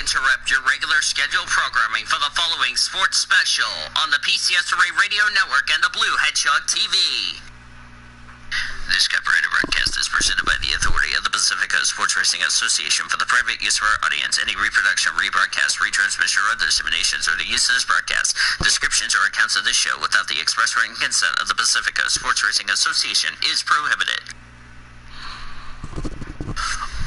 interrupt your regular scheduled programming for the following sports special on the PCSRA Radio Network and the Blue Hedgehog TV. This copyrighted broadcast is presented by the authority of the Pacific Coast Sports Racing Association for the private use of our audience. Any reproduction, rebroadcast, retransmission, or other disseminations or the use of this broadcast, descriptions, or accounts of this show without the express written consent of the Pacific Coast Sports Racing Association is prohibited.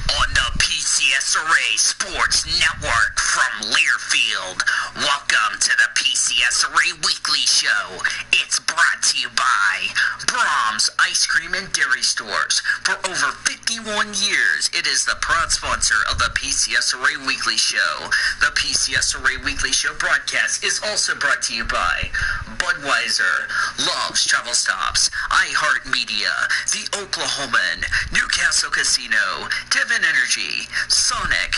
On the PCSRA Sports Network from Learfield, welcome to the PCSRA Weekly Show. It's brought to you by Brahms Ice Cream and Dairy Stores. For over 51 years, it is the proud sponsor of the PCSRA Weekly Show. The PCSRA Weekly Show broadcast is also brought to you by Budweiser, Love's Travel Stops, iHeartMedia, The Oklahoman, Newcastle Casino, Devon Energy, Sonic,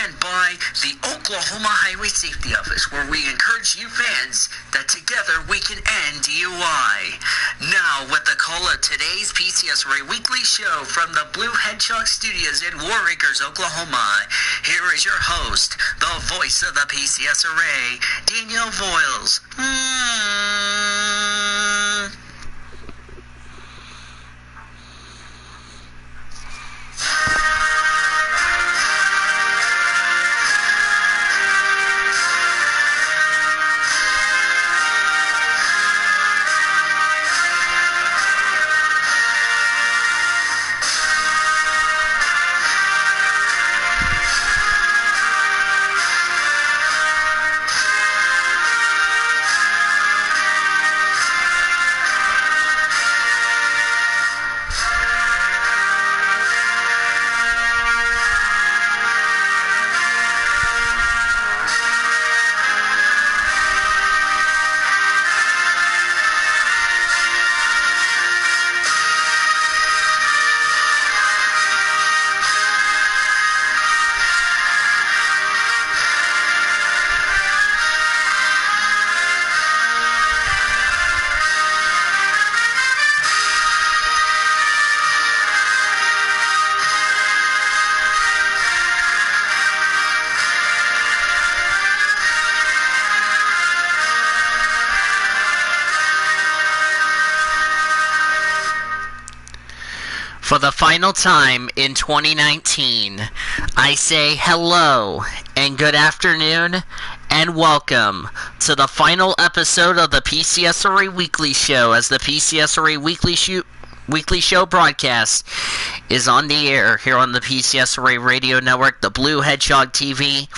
and by the Oklahoma Highway Safety Office, where we encourage you fans that together we can end DUI. Now, with the call of today's PCSRA Weekly Show from the Blue Hedgehog Studios in War Acres, Oklahoma, here is your host, the voice of the PCSRA, Daniel Voiles. For the final time in 2019, I say hello and good afternoon and welcome to the final episode of the PCSRA Weekly Show, as the PCSRA Weekly Show broadcast is on the air here on the PCSRA Radio Network, the Blue Hedgehog TV,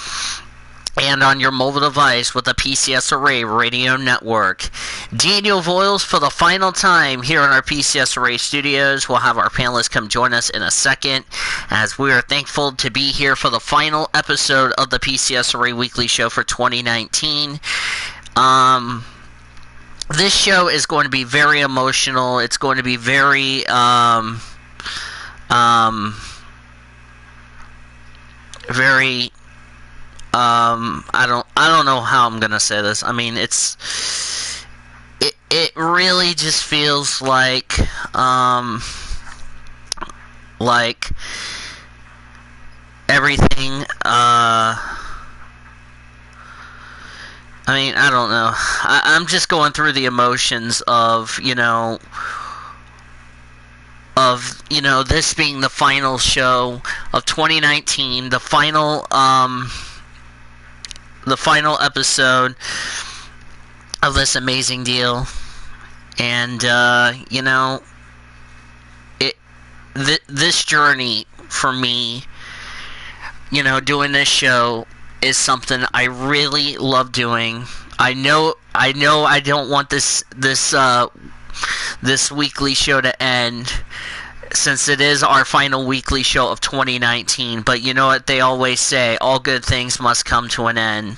and on your mobile device with the PCSRA Radio Network. Daniel Voiles for the final time here in our PCSRA studios. We'll have our panelists come join us in a second, as we are thankful to be here for the final episode of the PCSRA Weekly Show for 2019. This show is going to be very emotional. It's going to be very very I don't know how I'm gonna say this. I mean, it really just feels like everything, I mean, I don't know. I'm just going through the emotions of, this being the final show of 2019, the final episode of this amazing deal. And, this journey for me, doing this show is something I really love doing. I know I don't want this weekly show to end, since it is our final weekly show of 2019. But you know what they always say, all good things must come to an end.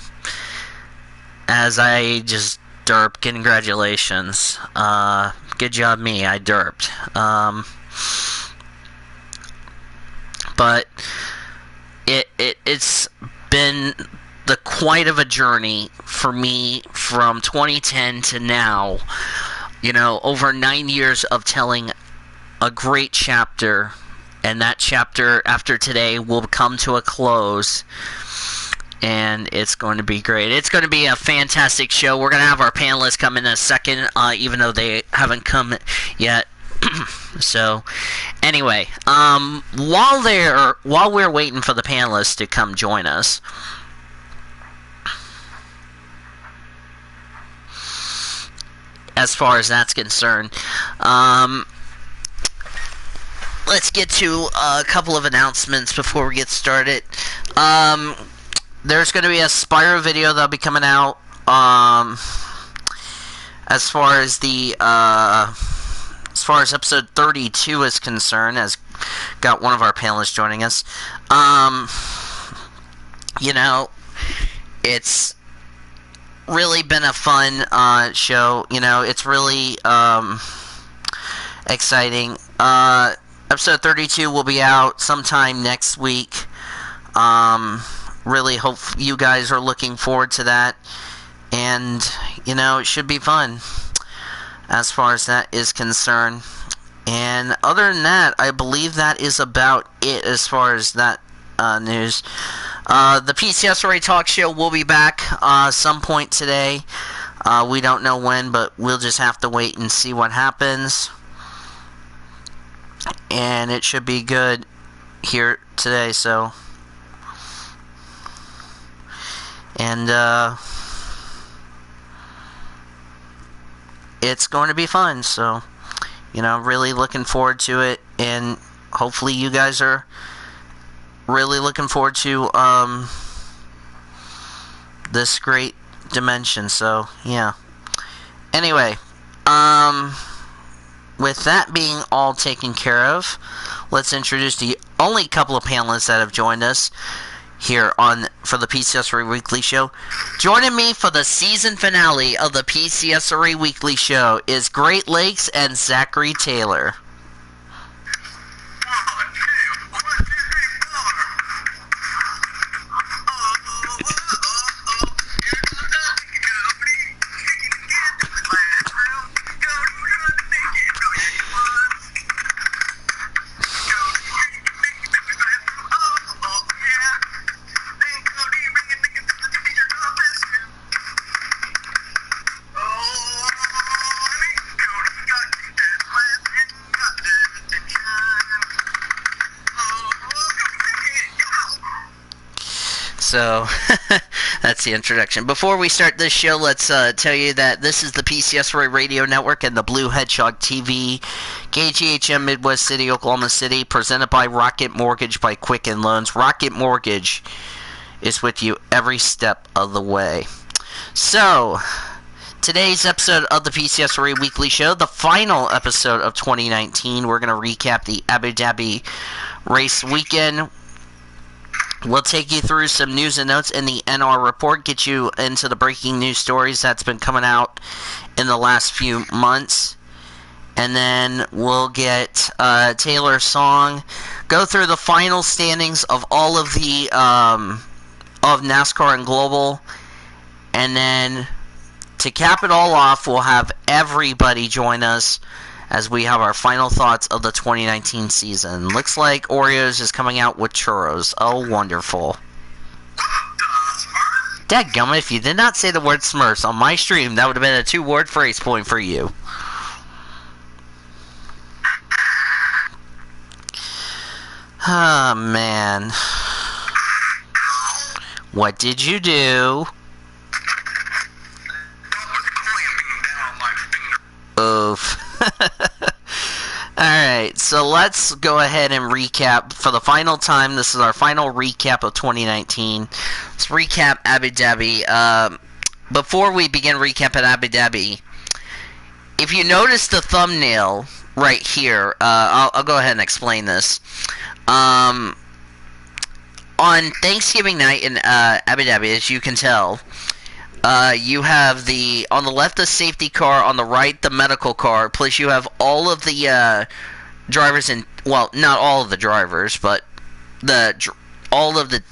As I just derped, congratulations. Good job me, I derped. But it's been quite of a journey for me from 2010 to now. Over 9 years of telling a great chapter, and that chapter after today will come to a close. and it's going to be great. It's going to be a fantastic show. We're going to have our panelists come in a second, even though they haven't come yet. So, anyway, while we're waiting for the panelists to come join us, as far as that's concerned, let's get to a couple of announcements before we get started. There's going to be a Spyro video that'll be coming out. As far as episode 32 is concerned, has got one of our panelists joining us. It's really been a fun show. It's really exciting. Episode 32 will be out sometime next week. Really hope you guys are looking forward to that. And, it should be fun as far as that is concerned. And other than that, I believe that is about it as far as that news. The PCSRA talk show will be back some point today. We don't know when, but we'll just have to wait and see what happens. And it should be good here today, so. And, it's going to be fun, so, really looking forward to it, and hopefully you guys are really looking forward to, this great dimension, so, yeah. Anyway, with that being all taken care of, let's introduce the only couple of panelists that have joined us here for the PCSRA Weekly Show. Joining me for the season finale of the PCSRA Weekly Show is Great Lakes and Zachary Taylor. So, that's the introduction. Before we start this show, let's tell you that this is the PCSRA Radio Network and the Blue Hedgehog TV, KGHM Midwest City, Oklahoma City, presented by Rocket Mortgage by Quicken Loans. Rocket Mortgage is with you every step of the way. So, today's episode of the PCSRA Weekly Show, the final episode of 2019, we're going to recap the Abu Dhabi race weekend. We'll take you through some news and notes in the NR report, get you into the breaking news stories that's been coming out in the last few months. And then we'll get Taylor's song, go through the final standings of all of the of NASCAR and Global. And then to cap it all off, we'll have everybody join us as we have our final thoughts of the 2019 season. Looks like Oreos is coming out with churros. Oh, wonderful. Dadgummit, if you did not say the word Smurfs on my stream, that would have been a 2-word phrase point for you. Oh, man. What did you do? Oof. Alright, so let's go ahead and recap for the final time. This is our final recap of 2019. Let's recap Abu Dhabi. Before we begin recapping Abu Dhabi, if you notice the thumbnail right here, I'll go ahead and explain this. On Thanksgiving night in Abu Dhabi, as you can tell, you have on the left the safety car, on the right the medical car, plus you have all of the drivers well, not all of the drivers, but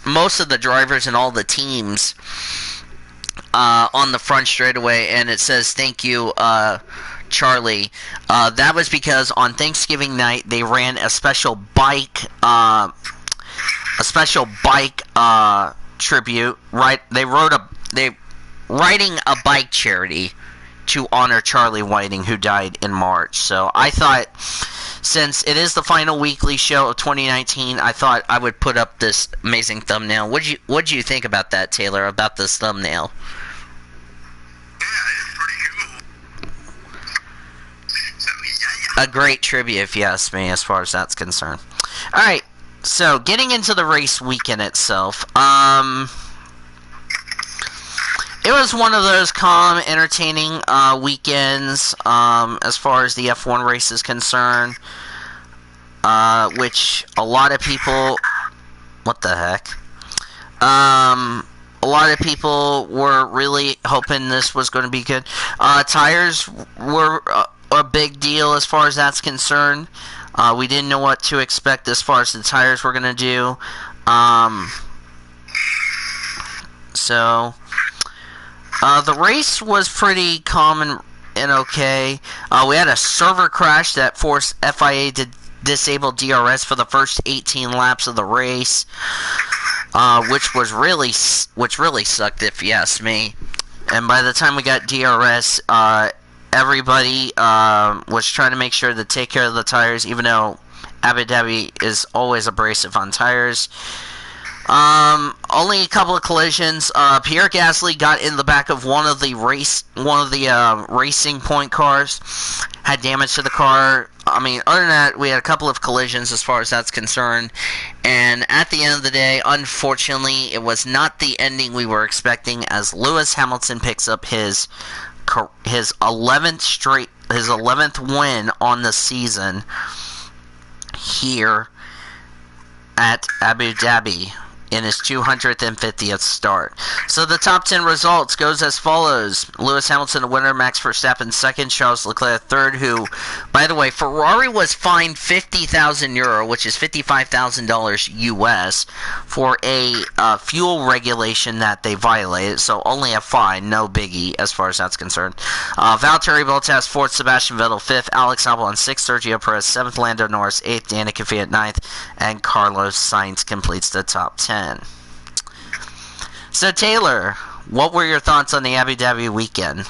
most of the drivers and all the teams on the front straightaway, and it says thank you, Charlie. That was because on Thanksgiving night they ran a special bike tribute. They writing a bike charity to honor Charlie Whiting, who died in March. So I thought, since it is the final weekly show of 2019, I thought I would put up this amazing thumbnail. What'd you think about that, Taylor? About this thumbnail? Yeah, it's pretty cool. So, yeah. A great tribute, if you ask me, as far as that's concerned. All right. So getting into the race weekend itself, it was one of those calm, entertaining weekends as far as the F1 race is concerned, which a lot of people... What the heck? A lot of people were really hoping this was going to be good. Tires were a big deal as far as that's concerned. We didn't know what to expect as far as the tires were going to do. The race was pretty calm and okay. We had a server crash that forced FIA to disable DRS for the first 18 laps of the race, which really sucked, if you ask me. And by the time we got DRS, everybody was trying to make sure to take care of the tires, even though Abu Dhabi is always abrasive on tires. Only a couple of collisions. Pierre Gasly got in the back of one of the Racing Point cars, had damage to the car. I mean, other than that, we had a couple of collisions as far as that's concerned. And at the end of the day, unfortunately, it was not the ending we were expecting, as Lewis Hamilton picks up his 11th win on the season here at Abu Dhabi in his 250th start. So the top 10 results goes as follows. Lewis Hamilton, the winner. Max Verstappen, second. Charles Leclerc, third, who, by the way, Ferrari was fined €50,000, which is $55,000 US, for a fuel regulation that they violated. So only a fine, no biggie as far as that's concerned. Valtteri Bottas, fourth. Sebastian Vettel, fifth. Alex Albon, sixth. Sergio Perez, seventh. Lando Norris, eighth. Danica Kvyat, ninth. And Carlos Sainz completes the top 10. So, Taylor, what were your thoughts on the Abu Dhabi weekend?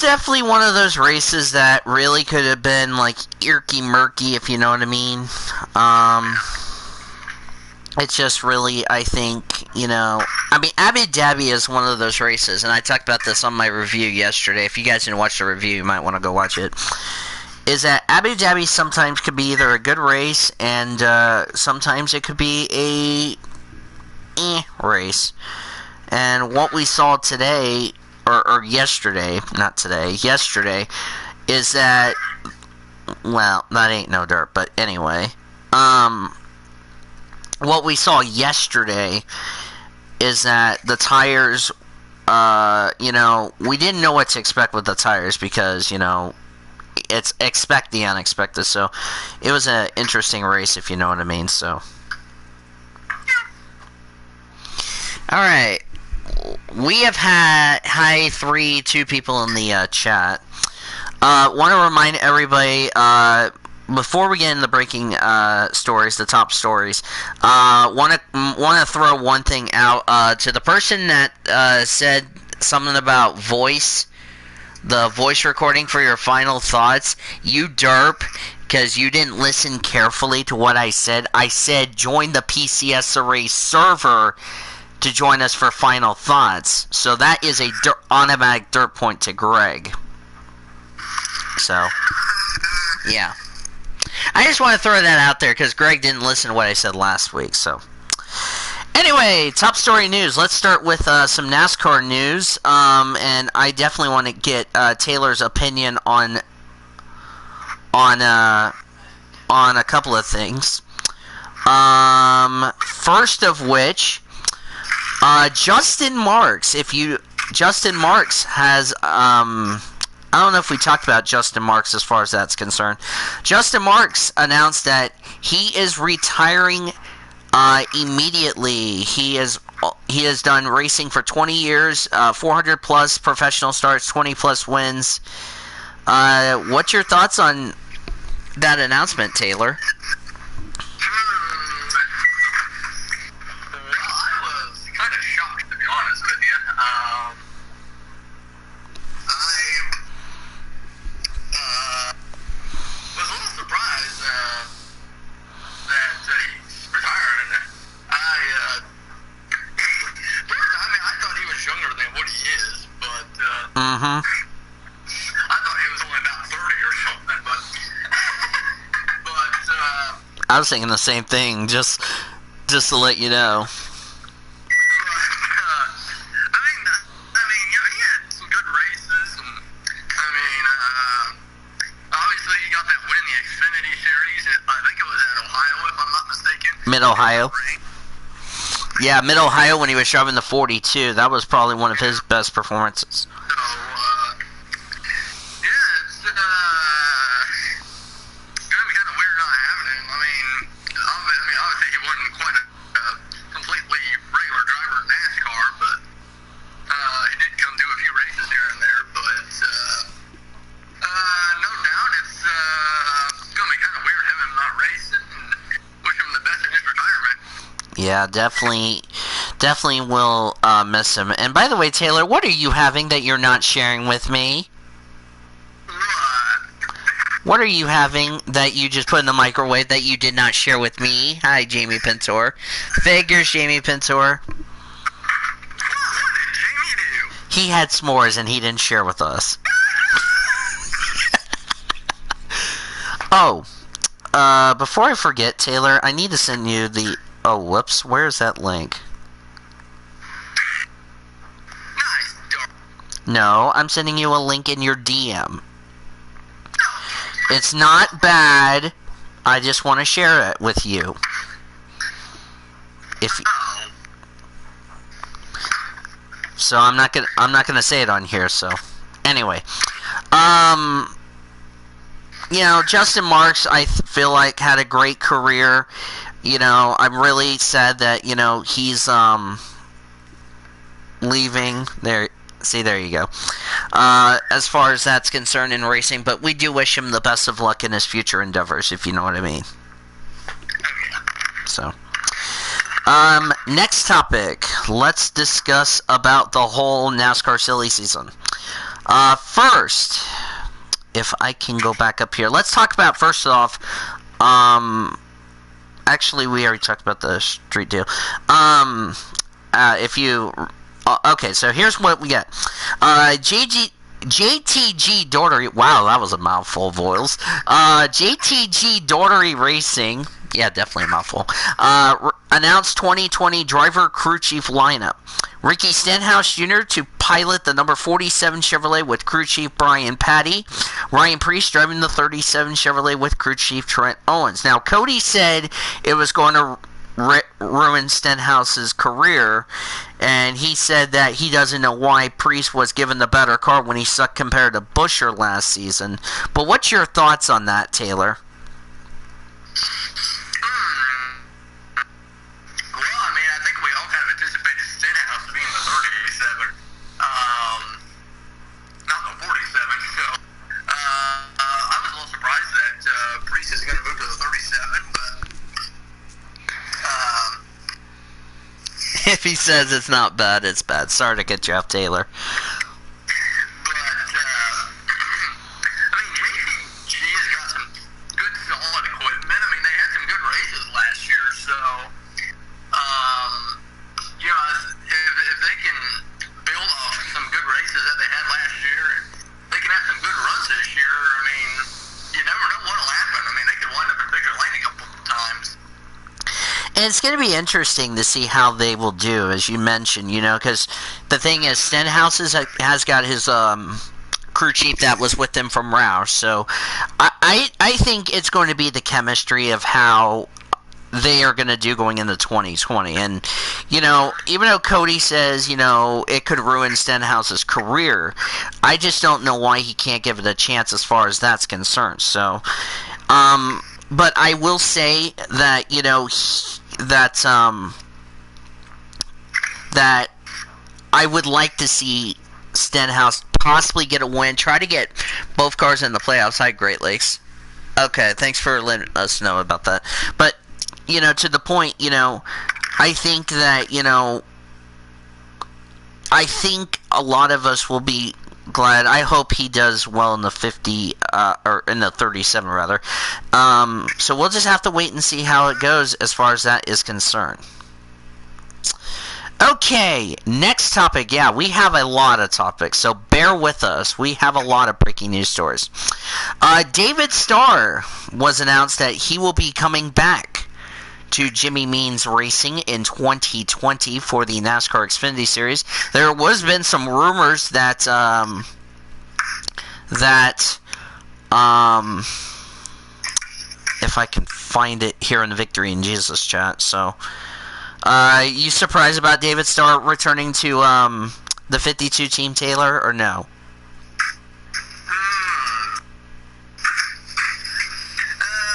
Definitely one of those races that really could have been like irky murky, if you know what I mean. It's just really, I think, Abu Dhabi is one of those races, and I talked about this on my review yesterday. If you guys didn't watch the review, you might want to go watch it. Is that Abu Dhabi sometimes could be either a good race, and sometimes it could be a race. And what we saw today, or yesterday, not today, yesterday, is that, well, that ain't no dirt, but anyway, what we saw yesterday is that the tires, we didn't know what to expect with the tires because, it's expect the unexpected, so it was an interesting race, if you know what I mean, so. Alright. We have had two people in the chat. Want to remind everybody, before we get into the breaking stories, the top stories, want to throw one thing out to the person that said something about the voice recording for your final thoughts. You derp, because you didn't listen carefully to what I said. I said join the PCSRA server to join us for final thoughts. So that is a automatic dirt point to Greg. So, yeah. I just want to throw that out there because Greg didn't listen to what I said last week. So, Anyway, top story news. Let's start with some NASCAR news. And I definitely want to get Taylor's opinion on a couple of things. First of which, Justin Marks. Justin Marks has I don't know if we talked about Justin Marks as far as that's concerned. Justin Marks announced that he is retiring immediately. He has done racing for 20 years, 400 plus professional starts, 20 plus wins. What's your thoughts on that announcement, Taylor? I thought he was only about 30 or something, but I was thinking the same thing, just to let you know. I mean, you know, he had some good races, and I mean, obviously he got that win in the Xfinity Series. I think it was at Ohio, if I'm not mistaken. Mid-Ohio. Yeah, Mid-Ohio when he was driving the 42. That was probably one of his best performances. Yeah, definitely will miss him. And by the way, Taylor, what are you having that you're not sharing with me? What are you having that you just put in the microwave that you did not share with me? Hi, Jamie Pintor. Figures, Jamie Pintor. What did Jamie do? He had s'mores and he didn't share with us. Oh, before I forget, Taylor, I need to send you the... Oh, whoops. Where's that link? No, I'm sending you a link in your DM. It's not bad. I just want to share it with you. So I'm not gonna say it on here. So anyway, you know, Justin Marks, I feel like had a great career. You know, I'm really sad that, you know, he's leaving. There you go. As far as that's concerned in racing, but we do wish him the best of luck in his future endeavors, if you know what I mean. So, next topic. Let's discuss about the whole NASCAR silly season. First, if I can go back up here, let's talk about, first off, actually, we already talked about the street deal. Okay, so here's what we got. JTG Daughtery. Wow, that was a mouthful, Voiles. JTG Daughtery Racing. Yeah, definitely a mouthful. Announced 2020 driver crew chief lineup. Ricky Stenhouse Jr. to pilot the number 47 Chevrolet with crew chief Brian Patty. Ryan Preece driving the 37 Chevrolet with crew chief Trent Owens. Now, Cody said it was going to ruin Stenhouse's career, and he said that he doesn't know why Preece was given the better car when he sucked compared to Buescher last season. But what's your thoughts on that, Taylor? If he says it's not bad, it's bad. Sorry to get you off, Taylor. But, I mean, JTG has got some good, solid equipment. I mean, they had some good races last year, so, you know, if they can build off some good races that they had last year, and they can have some good runs this year, I mean, you never know what'll happen. I mean, they could wind up in Bigger Lane a couple of times. And it's going to be interesting to see how they will do, as you mentioned, because the thing is, Stenhouse has got his crew chief that was with him from Roush. So I think it's going to be the chemistry of how they are going to do going into 2020. And, even though Cody says, it could ruin Stenhouse's career, I just don't know why he can't give it a chance as far as that's concerned. So, but I will say that, that I would like to see Stenhouse possibly get a win, try to get both cars in the playoffs. Hi, Great Lakes. Okay, thanks for letting us know about that. But, to the point, I think that, I think a lot of us will be glad. I hope he does well in the 50, or in the 37 rather. So we'll just have to wait and see how it goes as far as that is concerned. Okay, next topic. Yeah, we have a lot of topics, so bear with us. We have a lot of breaking news stories. David Starr was announced that he will be coming back to Jimmy Means Racing in 2020 for the NASCAR Xfinity Series. There was been some rumors that if I can find it here in the Victory in Jesus chat. So, you surprised about David Starr returning to the 52 team, Taylor, or no?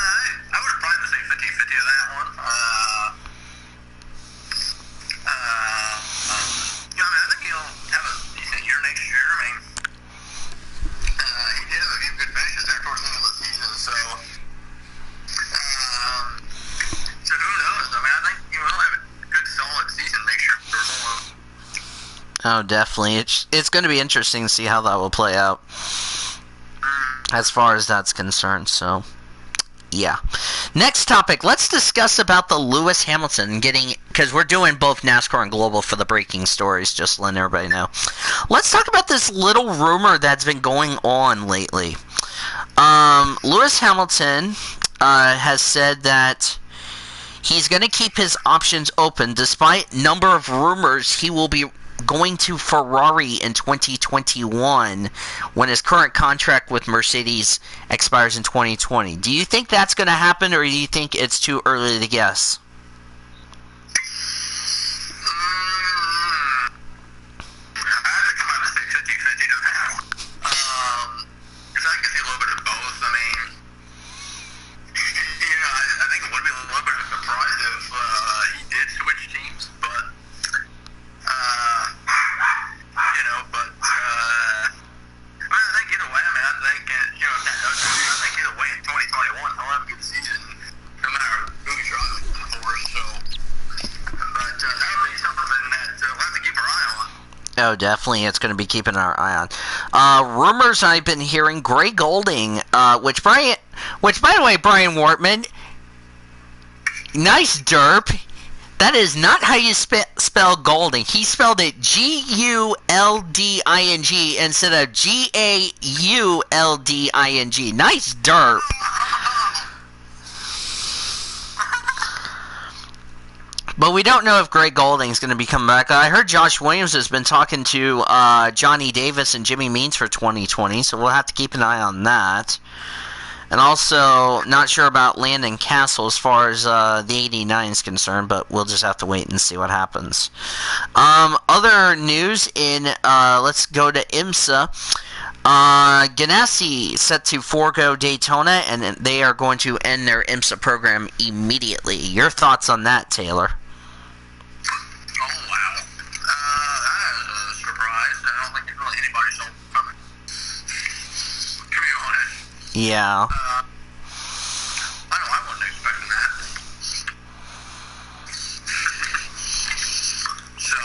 I would probably say 50-50 of that one. I think he'll have a decent year next year. I mean, he did have a few good finishes there towards the end of the season, so who knows? I mean, I think he'll have a good, solid season next year for him. Oh, definitely. It's going to be interesting to see how that will play out as far as that's concerned. So, yeah. Next topic. Let's discuss about the Lewis Hamilton getting, because we're doing both NASCAR and Global for the breaking stories, just letting everybody know. Let's talk about this little rumor that's been going on lately. Lewis Hamilton has said that he's going to keep his options open despite number of rumors he will be going to Ferrari in 2021 when his current contract with Mercedes expires in 2020. Do you think that's going to happen, or do you think it's too early to guess? I think I'm going to say 50-50 to that. Because I can see a little bit of both. I mean, I think it would be a little bit of a surprise if he did switch teams, but I think either way, I think either way in 2021, he'll have a good season, no matter who he's driving for. So, but that would be something that we'll have to keep our eye on. Oh, definitely, it's going to be keeping our eye on. Rumors I've been hearing: Gray Golding, which by the way, Brian Wortman, nice derp. That is not how you spell Golding. He spelled it Gulding instead of Gaulding. Nice derp. But we don't know if Greg Golding's going to be coming back. I heard Josh Williams has been talking to Johnny Davis and Jimmy Means for 2020, so we'll have to keep an eye on that. And also, not sure about Landon Castle as far as the 89 is concerned, but we'll just have to wait and see what happens. Other news in, let's go to IMSA. Ganassi set to forego Daytona, and they are going to end their IMSA program immediately. Your thoughts on that, Taylor? Oh, wow. That is a surprise. I don't think really anybody saw it coming, to be honest. Yeah. I wasn't expecting that. So,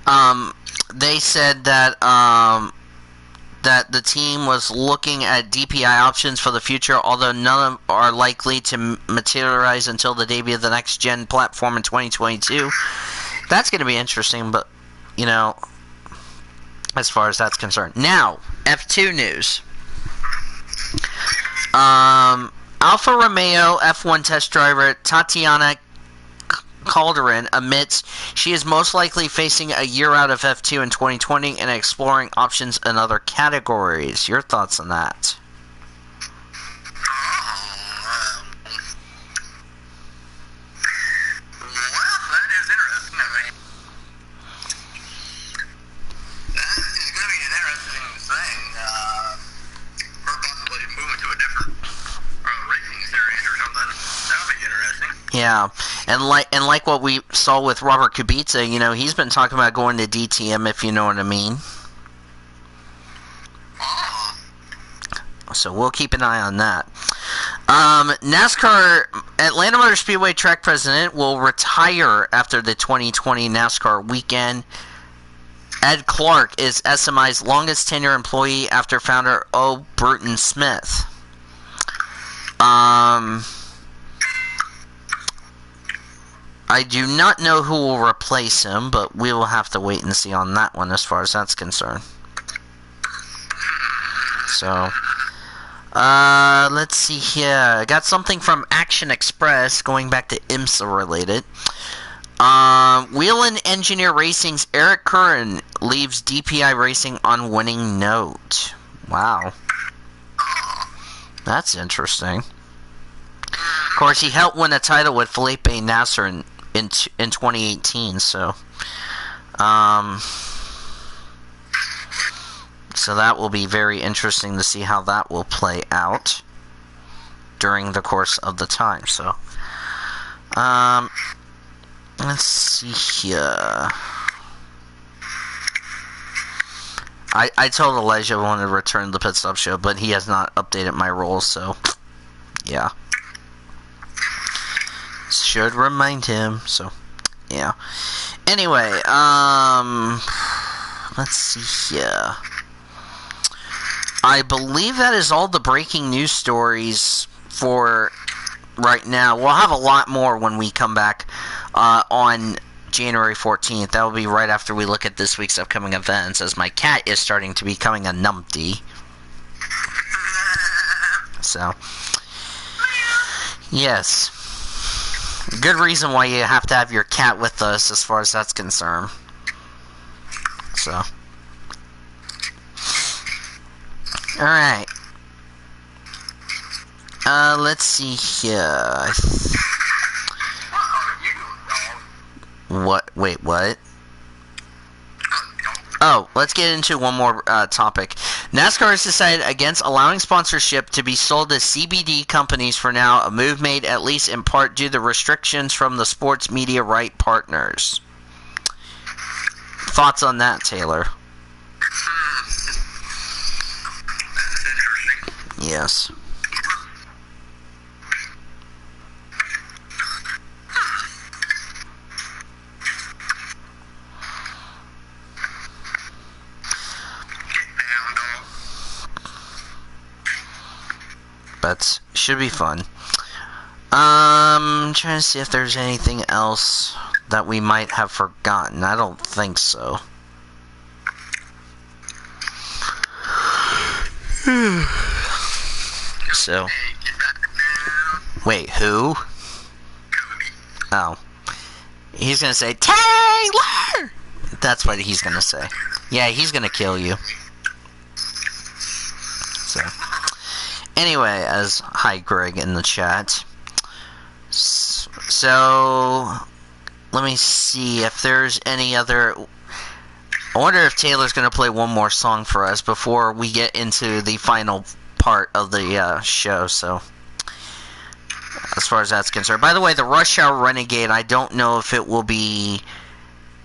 yeah. They said that that the team was looking at DPI options for the future, although none of them are likely to materialize until the debut of the next gen platform in 2022. That's going to be interesting, but as far as that's concerned. Now, F2 news. Alfa Romeo F1 test driver Tatiana Calderon admits she is most likely facing a year out of F2 in 2020 and exploring options in other categories. Your thoughts on that? Yeah, and like what we saw with Robert Kubica, you know, he's been talking about going to DTM, if you know what I mean. So we'll keep an eye on that. NASCAR Atlanta Motor Speedway track president will retire after the 2020 NASCAR weekend. Ed Clark is SMI's longest tenure employee after founder O. Bruton Smith. I do not know who will replace him, but we will have to wait and see on that one as far as that's concerned. So, let's see here. I got something from Action Express, going back to IMSA related. Whelen Engineer Racing's Eric Curran leaves DPI Racing on winning note. Wow. That's interesting. Of course, he helped win a title with Felipe Nasser in 2018, so so that will be very interesting to see how that will play out during the course of the time. So let's see here. I told Elijah I wanted to return to the Pit Stop Show, but he has not updated my rules, so yeah. Should remind him, so yeah. Anyway, let's see here. I believe that is all the breaking news stories for right now. We'll have a lot more when we come back on January 14th. That will be right after we look at this week's upcoming events, as my cat is starting to becoming a numpty. So, yes. Good reason why you have to have your cat with us as far as that's concerned. So. Alright. Let's see here. What? Wait, what? Oh, let's get into one more topic. NASCAR has decided against allowing sponsorship to be sold to CBD companies for now, a move made at least in part due to restrictions from the sports media right partners. Thoughts on that, Taylor? Yes. But should be fun. I'm trying to see if there's anything else that we might have forgotten. I don't think so. So, wait, who? Oh, he's gonna say Taylor. That's what he's gonna say. Yeah, he's gonna kill you. So. Anyway, as hi Greg in the chat. So let me see if there's any other. I wonder if Taylor's going to play one more song for us before we get into the final part of the show. So as far as that's concerned. By the way, the Rush Hour Renegade, I don't know if it will be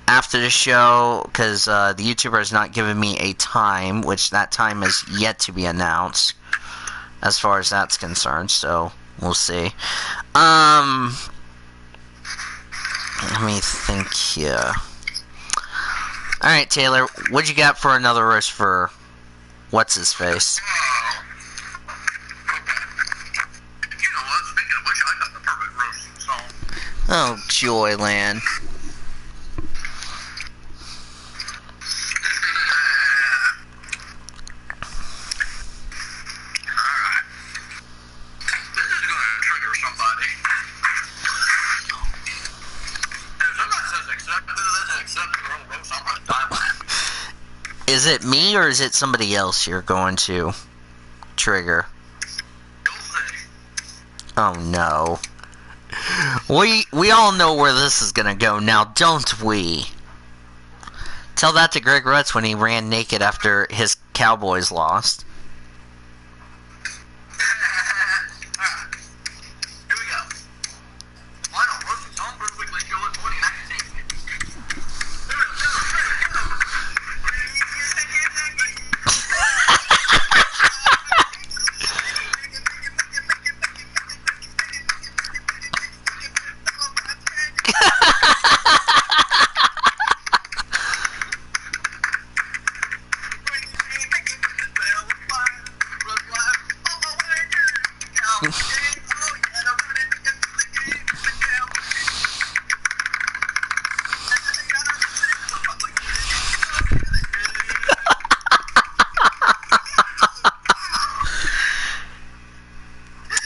after the show because the YouTuber has not given me a time, which that time is yet to be announced. As far as that's concerned, so we'll see. Let me think here. Alright, Taylor, what you got for another roast for what's his face? Oh, Joyland. Is it me or is it somebody else you're going to trigger? Oh no. We all know where this is gonna go now, don't we? Tell that to Greg Rutz when he ran naked after his Cowboys lost.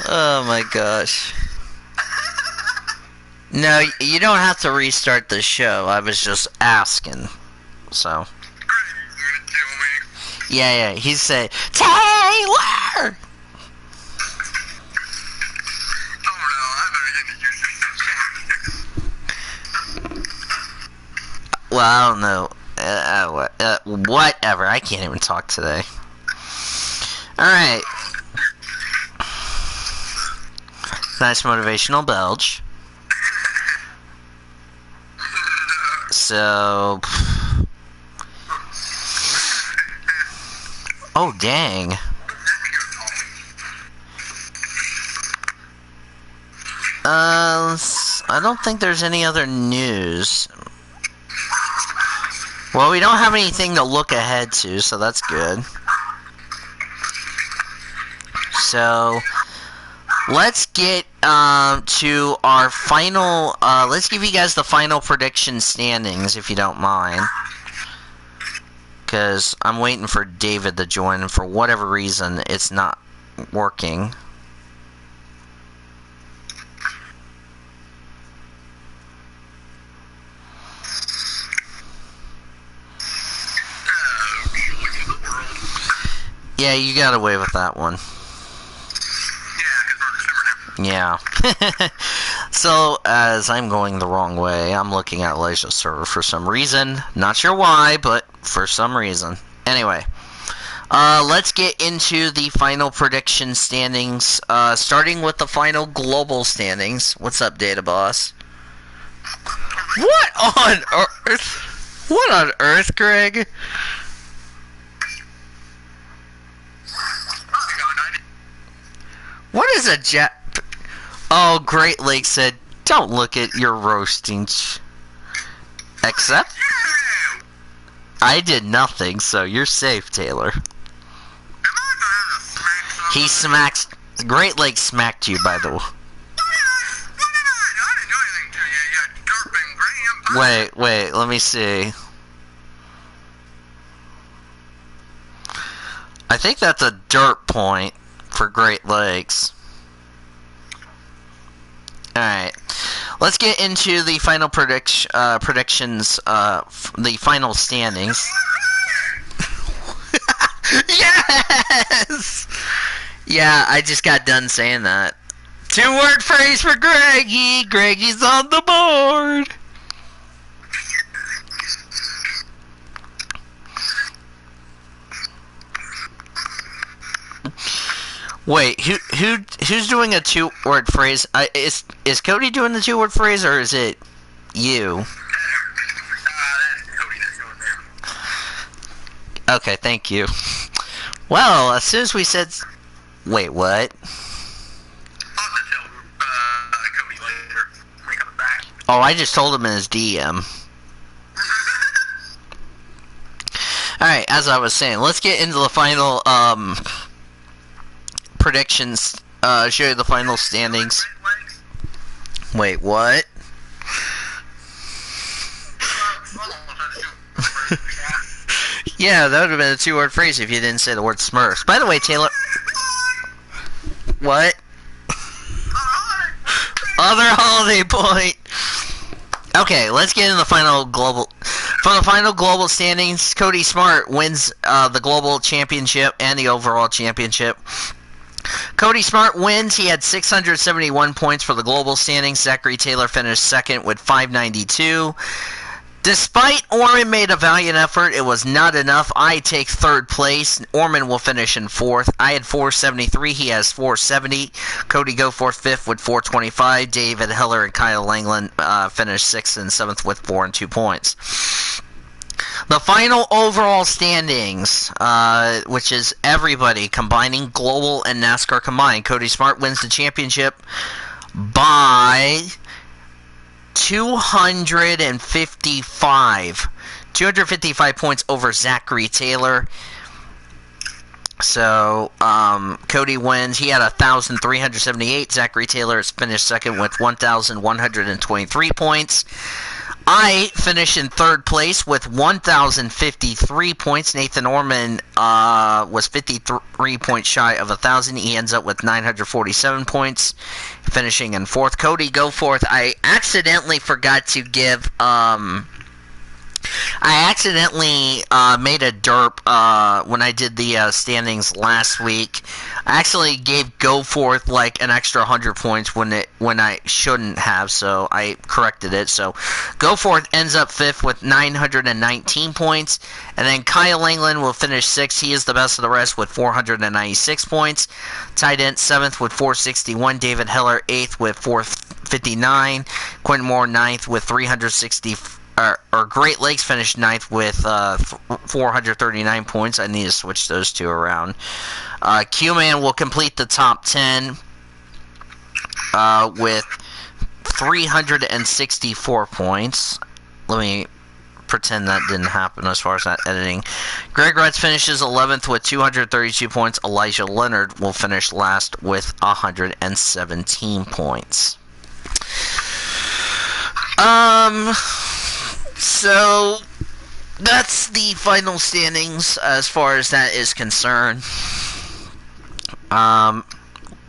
Oh my gosh. No, you don't have to restart the show. I was just asking. So. Yeah, he said, Taylor! Well, I don't know. Whatever. I can't even talk today. Alright. Nice motivational belch. So... Oh, dang. I don't think there's any other news. Well, we don't have anything to look ahead to, so that's good. So, let's get to our final, let's give you guys the final prediction standings, if you don't mind. Because I'm waiting for David to join, and for whatever reason, it's not working. Yeah, you got away with that one. Yeah. So, as I'm going the wrong way, I'm looking at Elijah's server for some reason. Not sure why, but for some reason. Anyway, let's get into the final prediction standings, starting with the final global standings. What's up, Data Boss? What on earth? What on earth, Greg? What is a jet? Oh, Great Lakes said, don't look at your roasting. Except, I did nothing, so you're safe, Taylor. He smacks. Great Lakes smacked you, by the way. Wait, let me see. I think that's a dirt point for Great Lakes. Alright, let's get into the final predictions, the final standings. Yes! Yeah, I just got done saying that. 2-word phrase for Greggy. Greggy's on the board. Wait, who's doing a 2-word phrase? Is Cody doing the 2-word phrase, or is it you? Okay, thank you. Well, as soon as we said... Wait, what? Oh, I just told him in his DM. Alright, as I was saying, let's get into the final, predictions, show you the final standings. Wait, what? Yeah, that would have been a 2-word phrase if you didn't say the word Smurfs. By the way, Taylor... What? Other holiday point. Okay, let's get into the final For the final global standings, Cody Smart wins the global championship and the overall championship. Cody Smart wins. He had 671 points for the global standings. Zachary Taylor finished second with 592. Despite Orman made a valiant effort, it was not enough. I take third place. Orman will finish in fourth. I had 473. He has 470. Cody Goforth fifth with 425. David Heller and Kyle Langland finished sixth and seventh with 4 and 2 points. The final overall standings, which is everybody combining global and NASCAR combined. Cody Smart wins the championship by 255 points over Zachary Taylor. So Cody wins. He had 1,378. Zachary Taylor is finished second with 1,123 points. I finished in third place with 1,053 points. Nathan Orman was 53 points shy of 1,000. He ends up with 947 points, finishing in fourth. Cody Goforth, I accidentally forgot to give... I accidentally made a derp when I did the standings last week. I actually gave Goforth like an extra 100 points when I shouldn't have, so I corrected it. So Goforth ends up fifth with 919 points, and then Kyle Langland will finish sixth. He is the best of the rest with 496 points. Tight end seventh with 461. David Heller eighth with 459. Quentin Moore ninth with 360. Or Great Lakes finished ninth with 439 points. I need to switch those two around. Q-Man will complete the top 10 with 364 points. Let me pretend that didn't happen as far as that editing. Greg Retz finishes 11th with 232 points. Elijah Leonard will finish last with 117 points. So, that's the final standings as far as that is concerned. Well,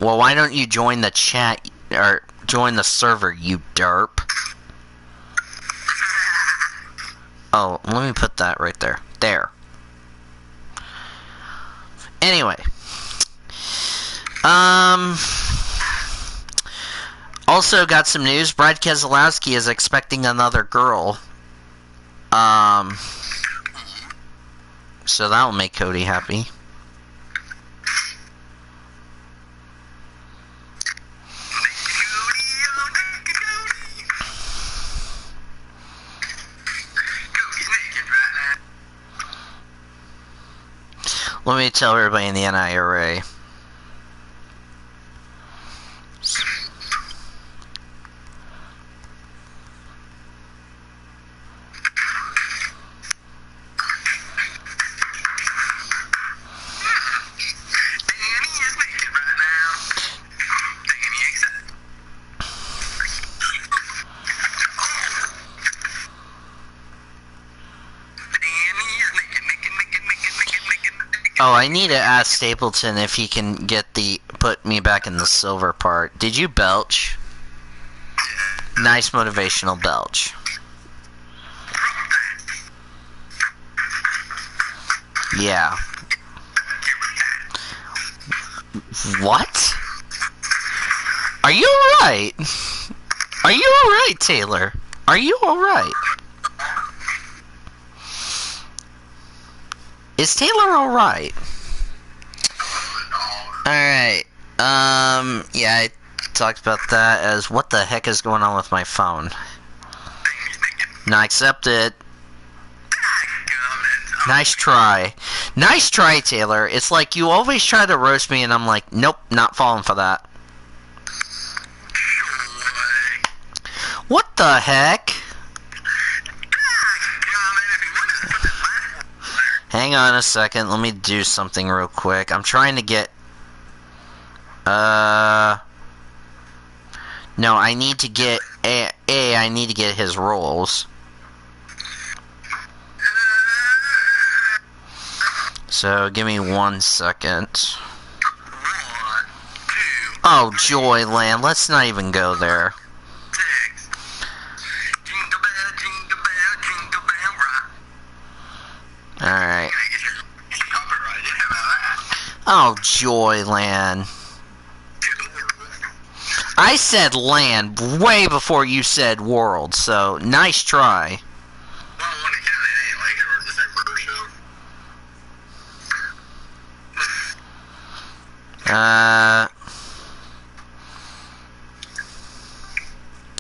why don't you join the chat, or join the server, you derp? Oh, let me put that right there. There. Anyway. Also got some news. Brad Keselowski is expecting another girl. So that'll make Cody happy. Let me tell everybody in the NIRA. Oh, I need to ask Stapleton if he can put me back in the silver part. Did you belch? Nice motivational belch. Yeah. What? Are you alright? Are you alright, Taylor? Are you alright? Is Taylor alright? Alright. Yeah, I talked about that as what the heck is going on with my phone. Not accepted. Nice try. Nice try, Taylor. It's like you always try to roast me and I'm like, nope, not falling for that. What the heck? Hang on a second, let me do something real quick. I'm trying to get... No, I need to get... I need to get his rolls. So, give me 1 second. Oh, Joyland, let's not even go there. Oh, Joyland. I said land way before you said world, so nice try. Well, when it counted, it ain't Lake Shore, it's the same show.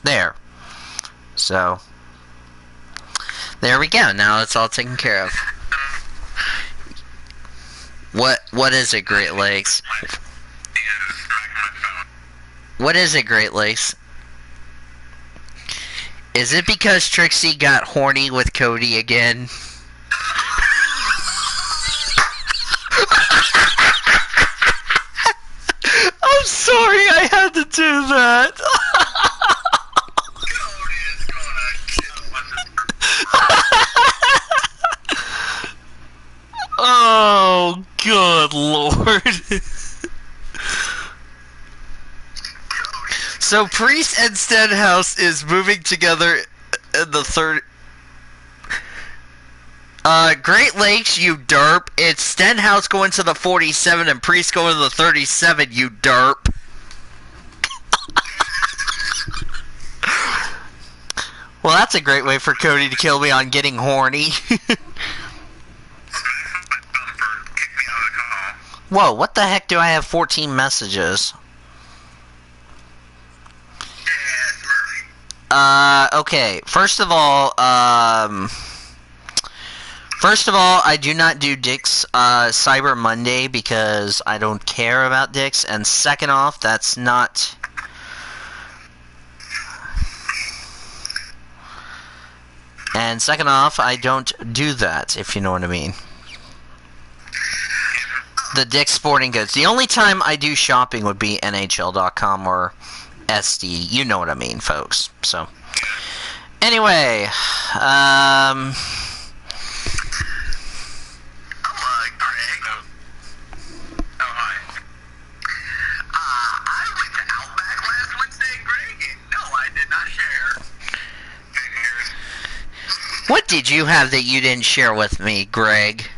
There. So, there we go. Now it's all taken care of. What is it, Great Lakes? What is it, Great Lakes? Is it because Trixie got horny with Cody again? I'm sorry I had to do that. Oh, good Lord. So Priest and Stenhouse is moving together in the third... Great Lakes, you derp. It's Stenhouse going to the 47 and Priest going to the 37, you derp. Well, that's a great way for Cody to kill me on getting horny. Whoa, what the heck do I have 14 messages? Okay. First of all, I do not do Dick's Cyber Monday because I don't care about Dick's, and second off, that's not... And second off, I don't do that, if you know what I mean. The Dick's Sporting Goods. The only time I do shopping would be NHL.com or SD. You know what I mean, folks. So, anyway, Greg. Oh, hi. I went to Outback last Wednesday, Greg, and no, I did not share. What did you have that you didn't share with me, Greg?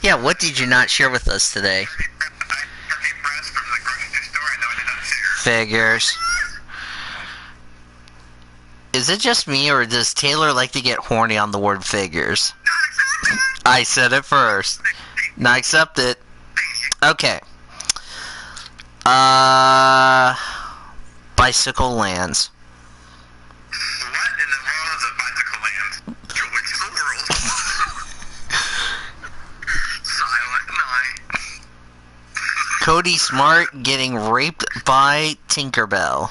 Yeah, what did you not share with us today? Figures. Is it just me, or does Taylor like to get horny on the word figures? I said it first. Not accept it. Okay. Bicycle Lands. What in the world is a bicycle land? Which is the world? Silent night. Cody Smart getting raped by Tinkerbell.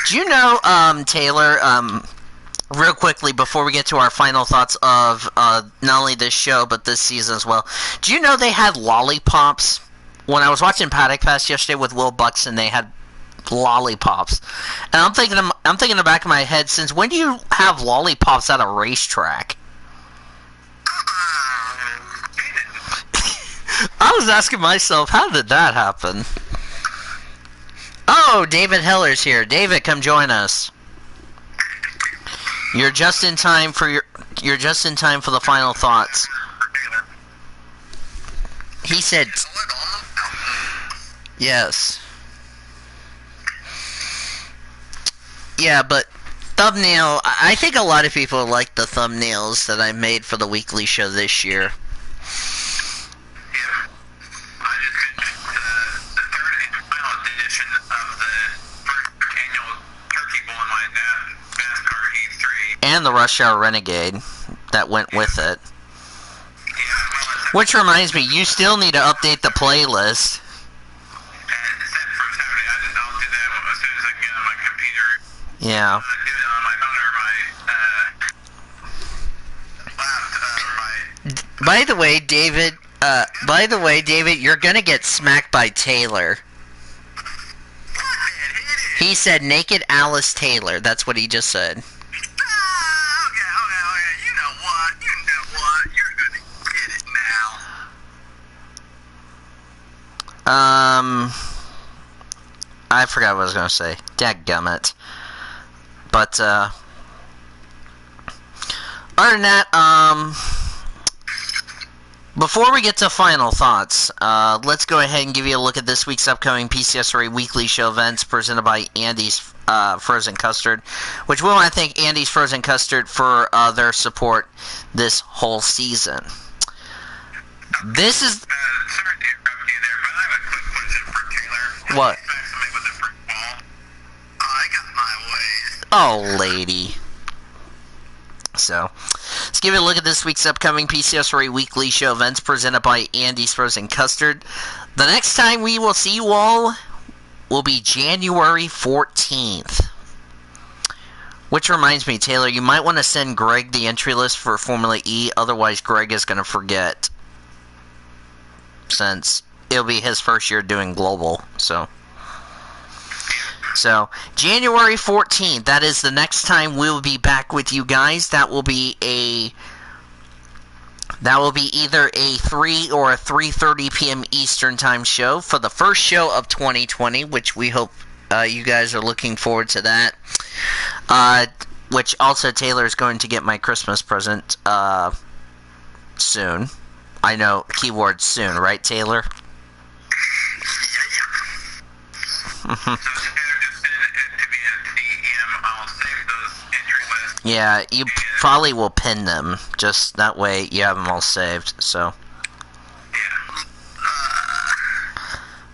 Do you know, Taylor, real quickly before we get to our final thoughts of not only this show but this season as well, do you know they had lollipops? When I was watching Paddock Pass yesterday with Will Buxton, they had lollipops. And I'm thinking in the back of my head, since when do you have lollipops at a racetrack? I was asking myself, how did that happen? Oh, David Heller's here. David, come join us. You're just in time for the final thoughts. He said yes. Yeah, but thumbnail, I think a lot of people like the thumbnails that I made for the weekly show this year. And the Rush Hour Renegade that went with it. Which reminds me, you still need to update the playlist. Yeah. By the way, David, you're gonna get smacked by Taylor. He said naked Alice Taylor. That's what he just said. Okay. You know what? I forgot what I was going to say. Dadgummit. But, other than that, before we get to final thoughts, let's go ahead and give you a look at this week's upcoming PCSRA weekly show events presented by Andy's Frozen Custard, which we want to thank Andy's Frozen Custard for their support this whole season. This is... sorry to interrupt you there, but I have a quick question for Taylor. What? Smack somebody with a brick wall. I got my ways. Oh, lady. So, let's give you a look at this week's upcoming PCSRA weekly show events presented by Andy's Frozen Custard. The next time we will see you all will be January 14th. Which reminds me, Taylor, you might want to send Greg the entry list for Formula E, otherwise Greg is going to forget. Since it'll be his first year doing global, so January 14th, that is the next time we'll be back with you guys. That will be either a 3 or a 3:30 p.m. Eastern time show for the first show of 2020, which we hope you guys are looking forward to that. Which also Taylor is going to get my Christmas present soon. I know, keyword soon, right, Taylor? Yeah, you probably will pin them. Just that way you have them all saved, so.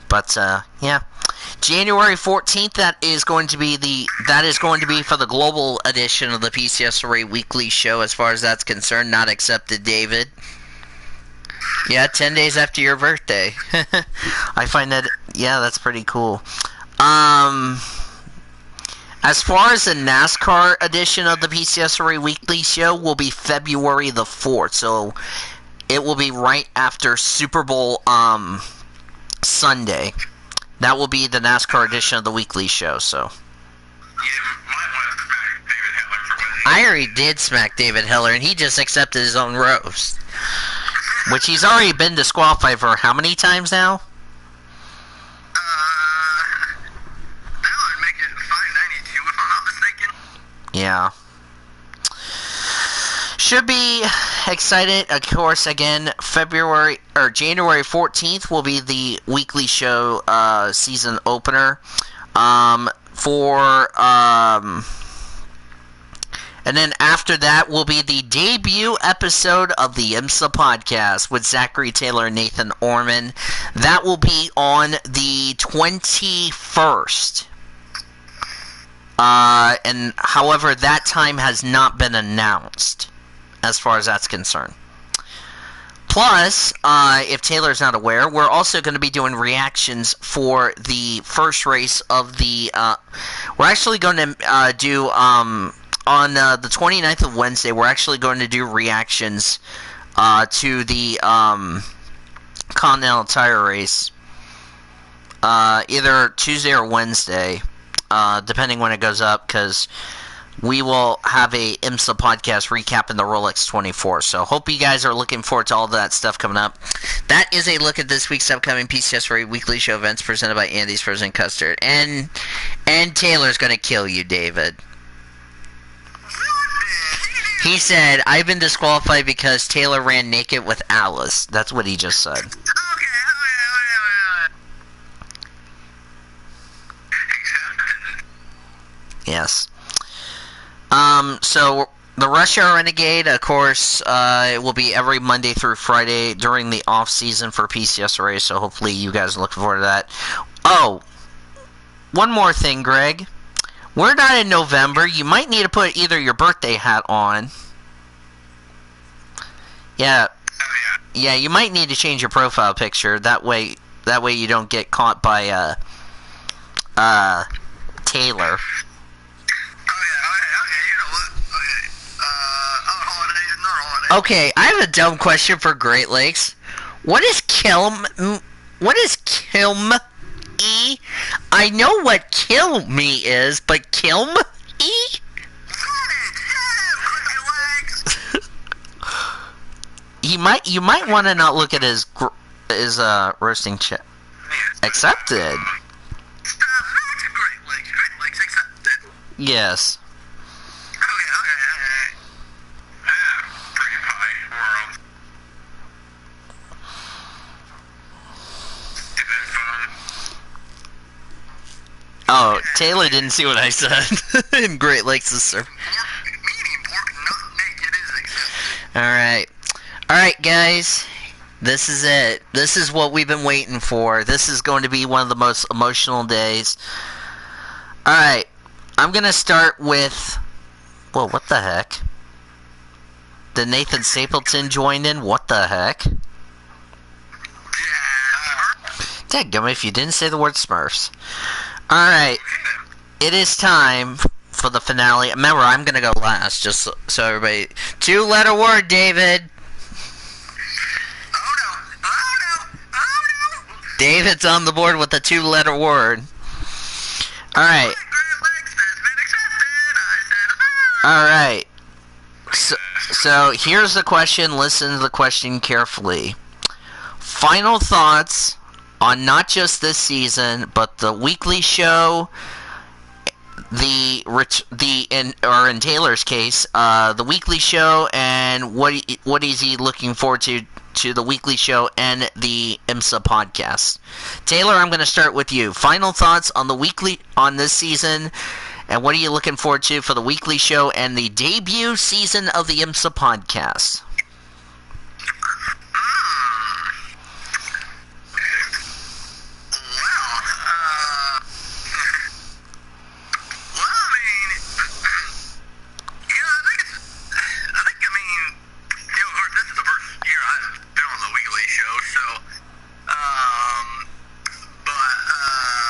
But, yeah. January 14th, that is going to be for the global edition of the PCSRA weekly show, as far as that's concerned. Not accepted, David. Yeah, 10 days after your birthday. I find that, yeah, that's pretty cool. As far as the NASCAR edition of the PCSRA weekly show will be February the 4th, so it will be right after Super Bowl Sunday. That will be the NASCAR edition of the weekly show, so. I already did smack David Heller, and he just accepted his own roast. Which he's already been disqualified for how many times now? That would make it 592 if I'm not mistaken. Yeah. Should be excited. Of course, again, January 14th will be the weekly show season opener. And then after that will be the debut episode of the IMSA podcast with Zachary Taylor and Nathan Orman. That will be on the 21st. And however, that time has not been announced as far as that's concerned. Plus, if Taylor's not aware, we're also going to be doing reactions for the first race of the... we're actually going to do... on the 29th of Wednesday, we're actually going to do reactions to the Continental Tire Race. Either Tuesday or Wednesday, depending when it goes up, because we will have a IMSA podcast recapping the Rolex 24. So hope you guys are looking forward to all that stuff coming up. That is a look at this week's upcoming PCSRA weekly show events presented by Andy's Frozen Custard. And Taylor's going to kill you, David. He said, I've been disqualified because Taylor ran naked with Alice. That's what he just said. Yes. So, the Rush Hour Renegade, of course, it will be every Monday through Friday during the off-season for PCSRA, so hopefully you guys are looking forward to that. Oh, one more thing, Greg. We're not in November. You might need to put either your birthday hat on. Yeah. Yeah, you might need to change your profile picture. That way you don't get caught by Taylor. Okay, I have a dumb question for Great Lakes. What is Kilm? What is Kilm? E? I know what kill me is, but Kilm E? You might want to not look at his roasting chat Accepted. Not Great Lakes accepted. Yes. Okay. Pretty pie world. Stupid phone. Oh, Taylor didn't see what I said. In Great Lakes is sir. Medium pork, not naked is accepted. Alright, guys. This is it. This is what we've been waiting for. This is going to be one of the most emotional days. Alright. I'm going to start with... Whoa, what the heck? Did Nathan Stapleton join in? What the heck? Dadgummit, if you didn't say the word Smurfs. Alright. It is time for the finale. Remember, I'm going to go last, just so everybody... 2-letter word, David. David's on the board with the 2-letter word. Alright. Alright. So, here's the question. Listen to the question carefully. Final thoughts on not just this season, but the weekly show, in Taylor's case, the weekly show, and what is he looking forward to the weekly show and the IMSA podcast. Taylor, I'm going to start with you. Final thoughts on this season, and what are you looking forward to for the weekly show and the debut season of the IMSA podcast?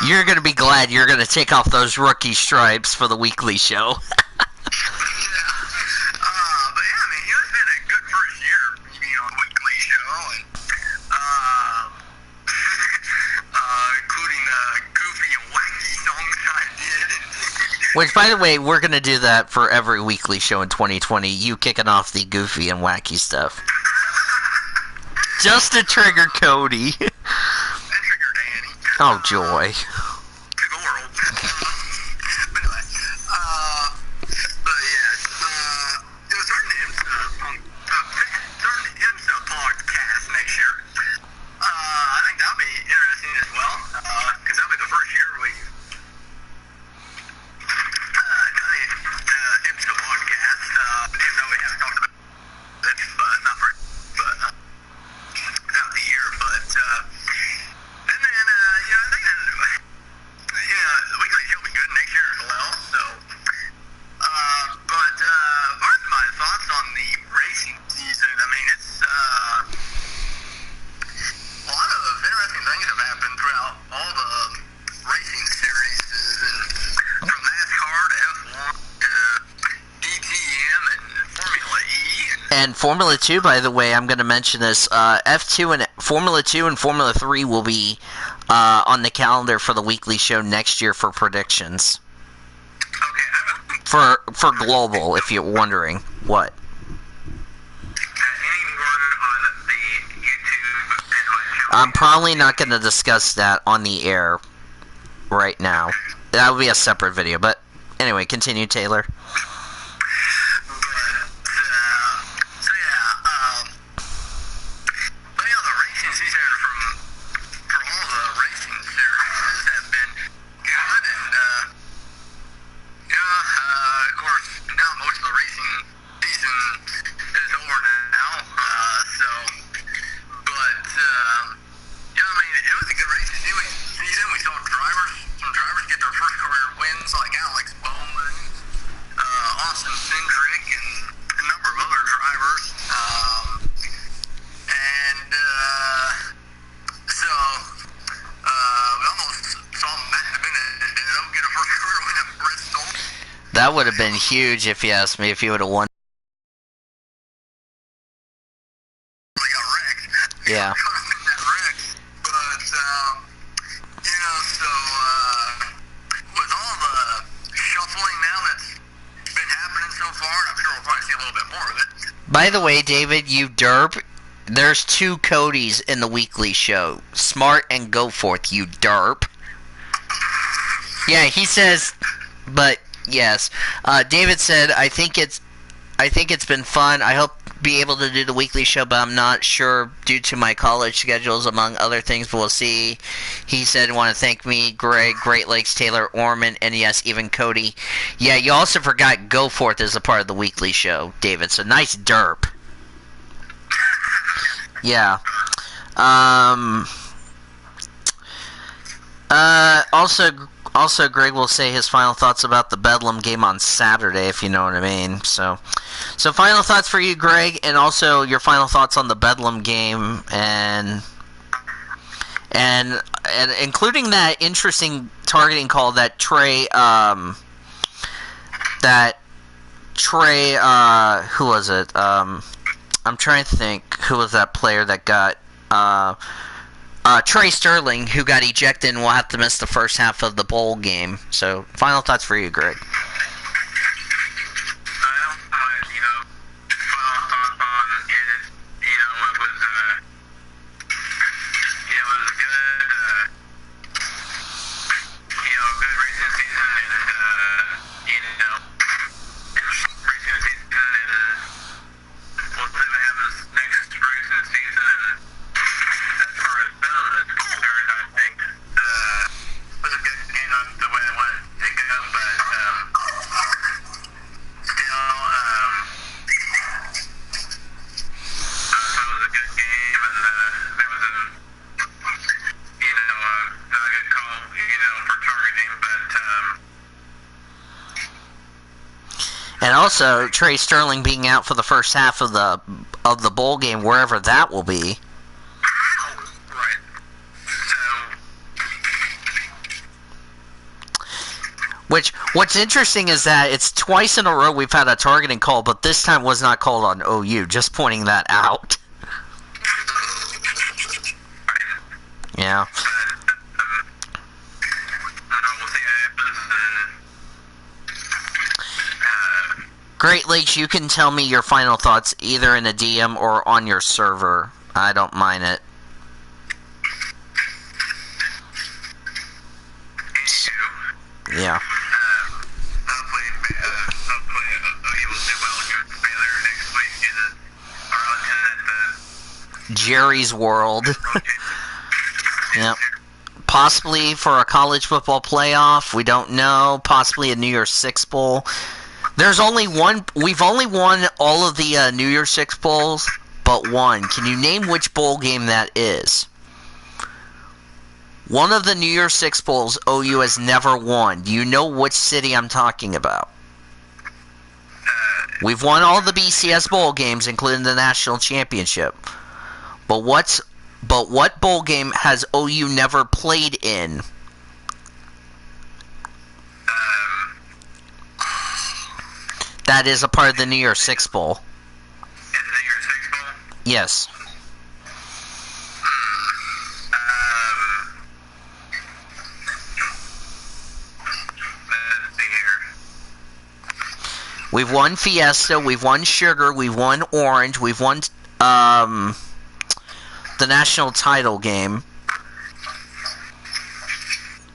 You're going to be glad you're going to take off those rookie stripes for the weekly show. But yeah, I mean, it's been a good first year, on the weekly show, and including the goofy and wacky songs I did. Which, by the way, we're going to do that for every weekly show in 2020. You kicking off the goofy and wacky stuff. Just to trigger Cody. And trigger Danny. Oh, joy. To the world. But anyway, but yeah, starting the IMSA podcast next year. I think that'll be interesting as well, because that'll be the first year we done the IMSA podcast, even though we haven't talked about it, but not for, but throughout the year, but and then I think that the weekly show will be good next year as well. So, but part of my thoughts on the racing season, I mean, it's a lot of interesting things have happened throughout all the racing series, and from NASCAR to F1 to DTM and Formula E. And Formula 2, by the way, I'm going to mention this. F2 and Formula 2 and Formula 3 will be on the calendar for the weekly show next year for predictions. Okay, For global, if you're wondering. What? anyone on the YouTube and I'm probably not going to discuss that on the air right now. That will be a separate video. But anyway, continue, Taylor. The racing season for all the racing series have been good, and of course now most of the racing season is over now. But I mean, it was a good racing season. We saw some drivers get their first career wins, like Alex Bowman, Austin Cindric, and a number of other drivers. And so we almost saw Matt Bennett get a first career win at Bristol. That would have been huge if you asked me, if you would have won. They got wrecked. Yeah. Got wrecked. But so with all the shuffling now that's been happening so far, and I'm sure we'll probably see a little bit more of it. By the way, David, you derp. There's two Codys in the weekly show. Smart and Goforth, you derp. Yeah, he says, but yes. David said, I think it's been fun. I hope to be able to do the weekly show, but I'm not sure due to my college schedules, among other things, but we'll see. He said, want to thank me, Greg, Great Lakes, Taylor, Orman, and yes, even Cody. Yeah, you also forgot Goforth is a part of the weekly show, David, so nice derp. Yeah. Also, Greg will say his final thoughts about the Bedlam game on Saturday, if you know what I mean. So final thoughts for you, Greg, and also your final thoughts on the Bedlam game, and including that interesting targeting call that Trey, who was it? I'm trying to think who was that player that got Trey Sterling, who got ejected and will have to miss the first half of the bowl game. So, final thoughts for you, Greg. And also, Trey Sterling being out for the first half of the bowl game, wherever that will be. Right. What's interesting is that it's twice in a row we've had a targeting call, but this time was not called on OU. Just pointing that out. Yeah. Great Lakes, you can tell me your final thoughts either in a DM or on your server. I don't mind it. Yeah. Hopefully you will do well against Baylor next week in Arlington at the Jerry's World. Yep. Possibly for a college football playoff. We don't know. Possibly a New Year's Six Bowl. There's only one. We've only won all of the New Year's Six Bowls, but one. Can you name which bowl game that is? One of the New Year's Six Bowls OU has never won. Do you know which city I'm talking about? We've won all the BCS bowl games, including the national championship. But what bowl game has OU never played in? That is a part of the New Year's Six Bowl. in the New Year's Six Bowl. Yes. Let's see here. We've won Fiesta, we've won Sugar, we've won Orange, we've won the national title game.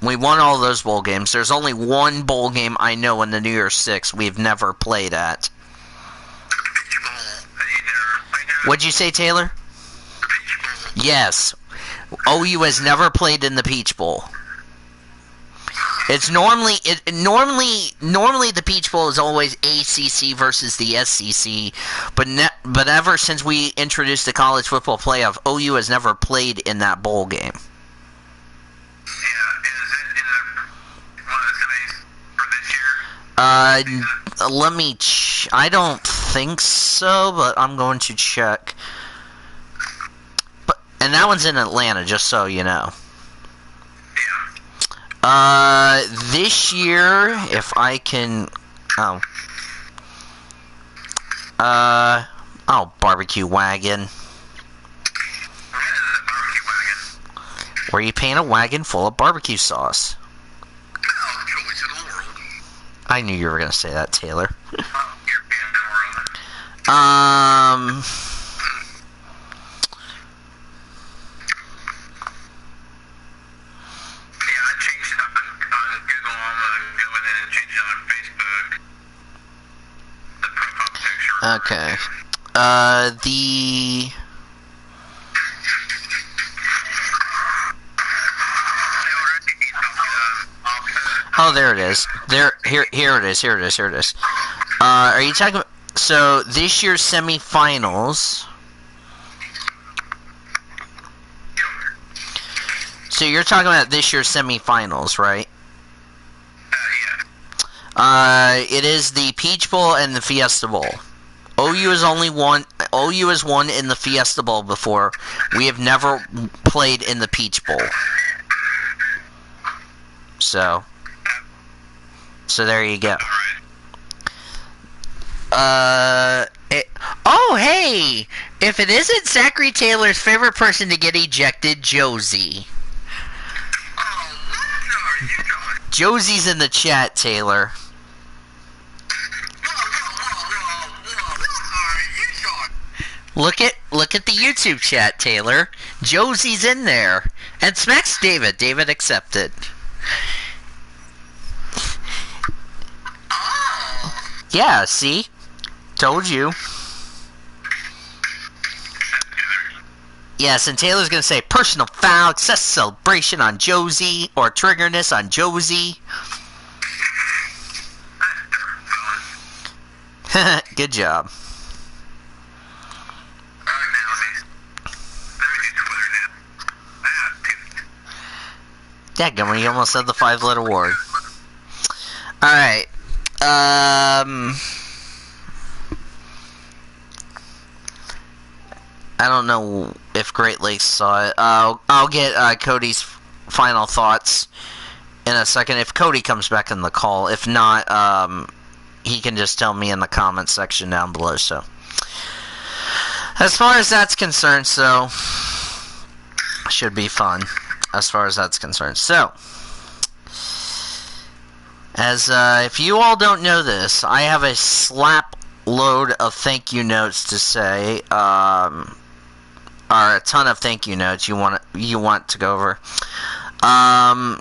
We won all those bowl games. There's only one bowl game I know in the New Year's Six we've never played at. The Peach Bowl that you never played at. What'd you say, Taylor? The Peach Bowl. Yes. OU has never played in the Peach Bowl. It's normally the Peach Bowl is always ACC versus the SEC, but ever since we introduced the college football playoff, OU has never played in that bowl game. Yeah, is it in one of the semis for this year? Let me. I don't think so, but I'm going to check. And that one's in Atlanta, just so you know. Yeah. This year, if I can. Barbecue Wagon. What is a barbecue wagon? Where you paint a wagon full of barbecue sauce. Oh, choice of the world. I knew you were going to say that, Taylor. Oh, you're being the world. Okay. The... Oh, there it is. Here it is. Are you talking about... So, this year's semifinals... So, you're talking about this year's semifinals, right? Yeah. It is the Peach Bowl and the Fiesta Bowl. OU has won in the Fiesta Bowl before. We have never played in the Peach Bowl. So there you go. Oh, hey! If it isn't Zachary Taylor's favorite person to get ejected, Josie. Oh, what are you doing? Josie's in the chat, Taylor. Look at the YouTube chat, Taylor. Josie's in there. And smacks David. David accepted. Yeah, see? Told you. Yes, and Taylor's gonna say personal foul, excessive celebration on Josie, or triggerness on Josie. Good job. Dadgummit, you almost said the 5-letter word. Alright. I don't know if Great Lakes saw it. I'll get Cody's final thoughts in a second if Cody comes back in the call. If not, he can just tell me in the comments section down below. So, as far as that's concerned, so should be fun. As far as that's concerned, so as if you all don't know this, I have a slap load of thank you notes to say, or a ton of thank you notes you want to go over.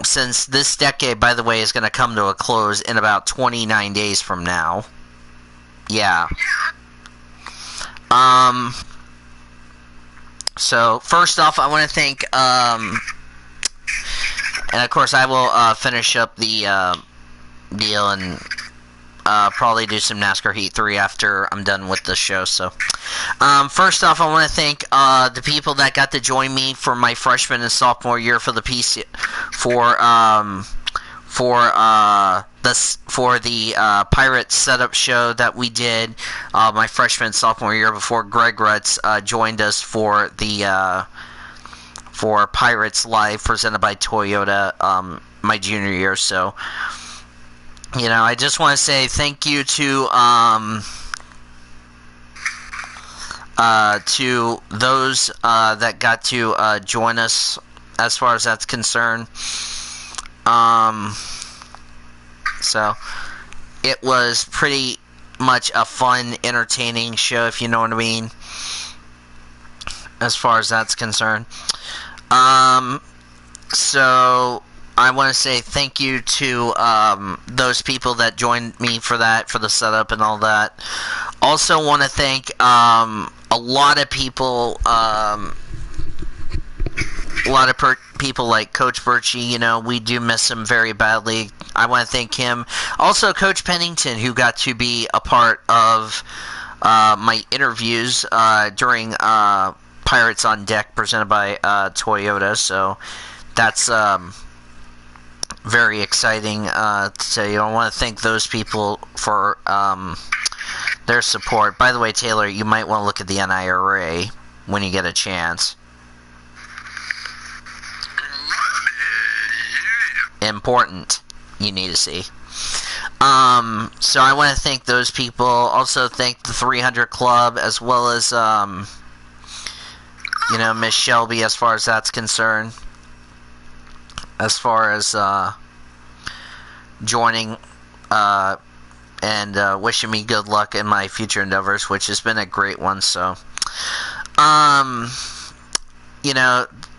Since this decade, by the way, is going to come to a close in about 29 days from now. Yeah. So first off, I want to thank and of course I will finish up the deal and probably do some NASCAR Heat 3 after I'm done with the show. So first off, I want to thank the people that got to join me for my freshman and sophomore year for the PC for the Pirates setup show that we did my freshman and sophomore year before Greg Rutz joined us for the for Pirates Live presented by Toyota my junior year. So I just want to say thank you to those that got to join us as far as that's concerned. So it was pretty much a fun, entertaining show, if you know what I mean, as far as that's concerned. So I want to say thank you to those people that joined me for that, for the setup and all that. Also want to thank a lot of people, people like Coach Birchie. We do miss him very badly. I want to thank him. Also, Coach Pennington, who got to be a part of my interviews during Pirates on Deck presented by Toyota. So that's very exciting to tell you. I want to thank those people for their support. By the way, Taylor, you might want to look at the NIRA when you get a chance. Important. You need to see. So I want to thank those people. Also thank the 300 Club, as well as Miss Shelby, as far as that's concerned. As far as joining and wishing me good luck in my future endeavors, which has been a great one. So,